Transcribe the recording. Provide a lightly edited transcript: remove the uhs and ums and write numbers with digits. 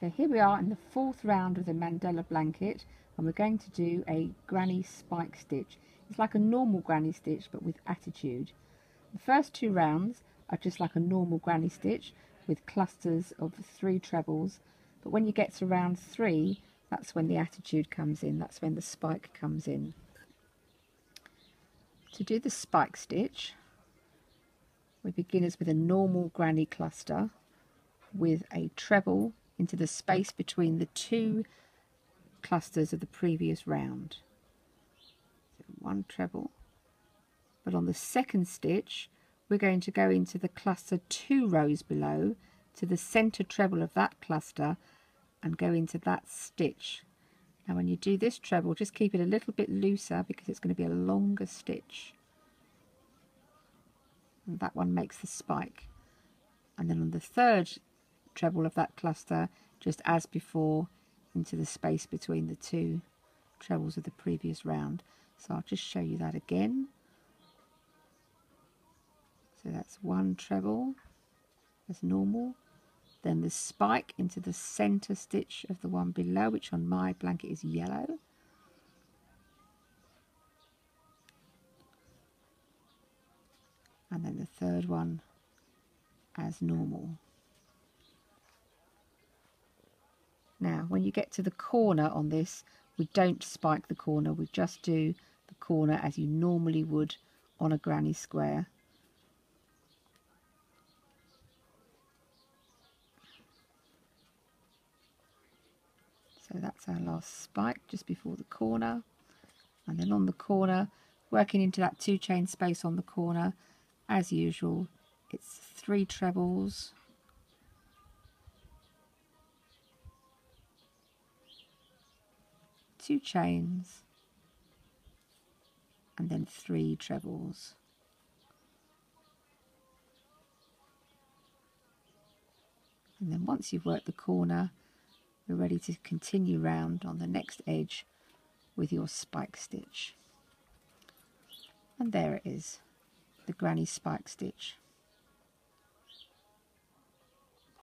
Okay, here we are in the fourth round of the Mandela blanket, and we're going to do a granny spike stitch. It's like a normal granny stitch but with attitude. The first two rounds are just like a normal granny stitch with clusters of 3 trebles, but when you get to round 3, that's when the attitude comes in, that's when the spike comes in. To do the spike stitch, we begin as with a normal granny cluster with a treble into the space between the 2 clusters of the previous round. So 1 treble, but on the second stitch we're going to go into the cluster 2 rows below to the center treble of that cluster and go into that stitch. Now when you do this treble, just keep it a little bit looser because it's going to be a longer stitch, and that one makes the spike. And then on the third treble of that cluster, just as before, into the space between the 2 trebles of the previous round. So I'll just show you that again. So that's 1 treble as normal, then the spike into the center stitch of the one below, which on my blanket is yellow, and then the third one as normal. Now when you get to the corner on this, we don't spike the corner, we just do the corner as you normally would on a granny square. So that's our last spike just before the corner, and then on the corner, working into that 2 chain space on the corner, as usual, it's 3 trebles, two chains, and then 3 trebles. And then once you've worked the corner, we're ready to continue round on the next edge with your spike stitch. And there it is, the granny spike stitch.